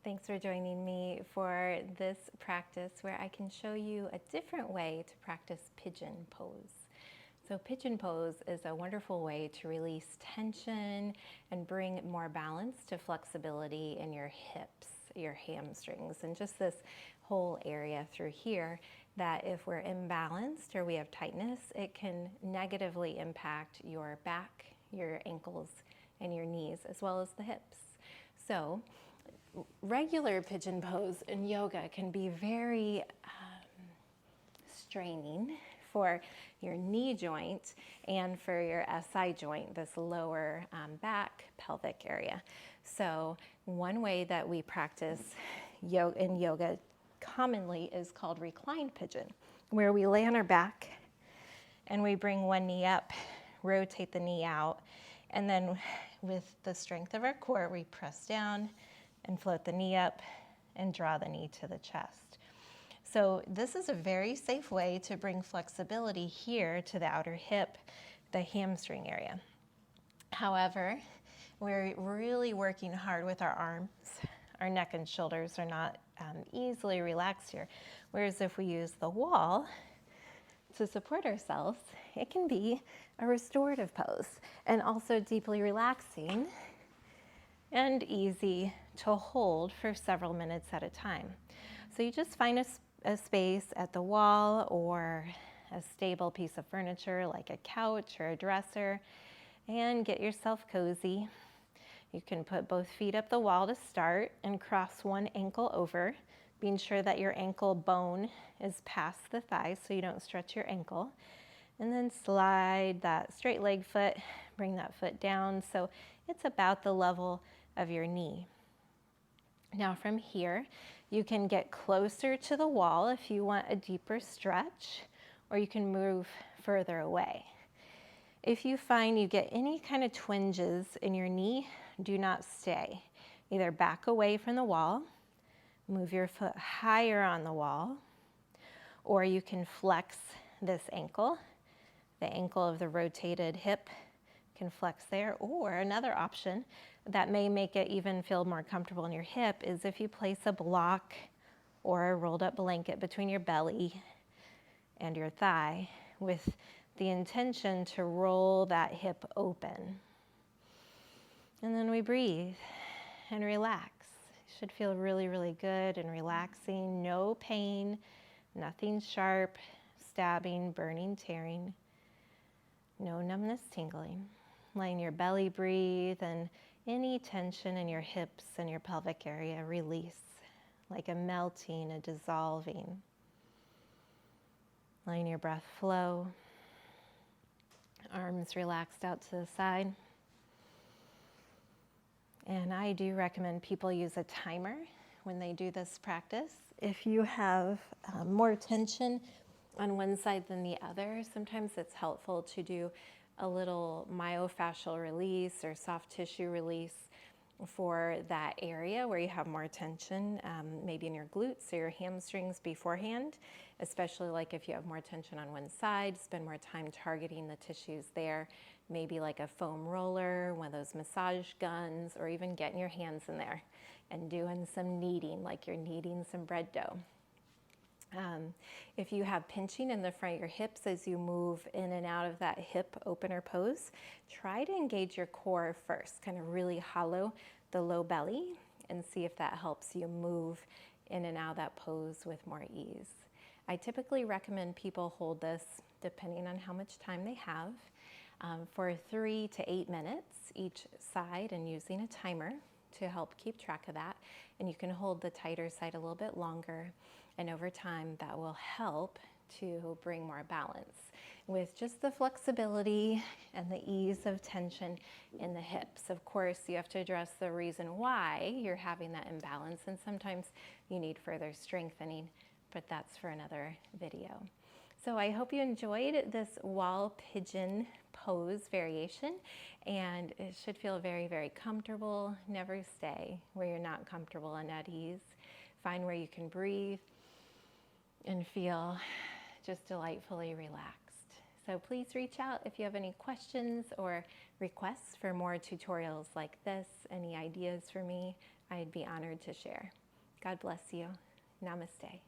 Thanks for joining me for this practice where I can show you a different way to practice pigeon pose. So pigeon pose is a wonderful way to release tension and bring more balance to flexibility in your hips, your hamstrings, and just this whole area through here that if we're imbalanced or we have tightness, it can negatively impact your back, your ankles, and your knees, as well as the hips. So regular pigeon pose in yoga can be very straining for your knee joint and for your SI joint, this lower back pelvic area. So one way that we practice in yoga commonly is called reclined pigeon, where we lay on our back and we bring one knee up, rotate the knee out, and then with the strength of our core, we press down and float the knee up and draw the knee to the chest. So this is a very safe way to bring flexibility here to the outer hip, the hamstring area. However, we're really working hard with our arms. Our neck and shoulders are not easily relaxed here. Whereas if we use the wall to support ourselves, it can be a restorative pose and also deeply relaxing and easy to hold for several minutes at a time. So you just find a space at the wall or a stable piece of furniture like a couch or a dresser and get yourself cozy. You can put both feet up the wall to start and cross one ankle over, being sure that your ankle bone is past the thigh so you don't stretch your ankle. And then slide that straight leg foot, bring that foot down so it's about the level of your knee. Now from here, you can get closer to the wall if you want a deeper stretch, or you can move further away. If you find you get any kind of twinges in your knee, do not stay. Either back away from the wall, move your foot higher on the wall, or you can flex this ankle. The ankle of the rotated hip can flex there, or another option that may make it even feel more comfortable in your hip is if you place a block or a rolled up blanket between your belly and your thigh with the intention to roll that hip open. And then we breathe and relax. It should feel really, really good and relaxing. No pain, nothing sharp, stabbing, burning, tearing. No numbness, tingling. Letting your belly breathe and any tension in your hips and your pelvic area release, like a melting, a dissolving. Letting your breath flow. Arms relaxed out to the side. And I do recommend people use a timer when they do this practice. If you have more tension on one side than the other, sometimes it's helpful to do a little myofascial release or soft tissue release for that area where you have more tension, maybe in your glutes or your hamstrings beforehand, especially like if you have more tension on one side, spend more time targeting the tissues there, maybe like a foam roller, one of those massage guns, or even getting your hands in there and doing some kneading, like you're kneading some bread dough. If you have pinching in the front of your hips as you move in and out of that hip opener pose, try to engage your core first, kind of really hollow the low belly and see if that helps you move in and out of that pose with more ease. I typically recommend people hold this, depending on how much time they have, for 3 to 8 minutes each side and using a timer to help keep track of that. And you can hold the tighter side a little bit longer. And over time, that will help to bring more balance with just the flexibility and the ease of tension in the hips. Of course, you have to address the reason why you're having that imbalance, and sometimes you need further strengthening, but that's for another video. So I hope you enjoyed this wall pigeon pose variation, and it should feel very, very comfortable. Never stay where you're not comfortable and at ease. Find where you can breathe and feel just delightfully relaxed. So please reach out if you have any questions or requests for more tutorials like this, any ideas for me. I'd be honored to share. God bless you. Namaste.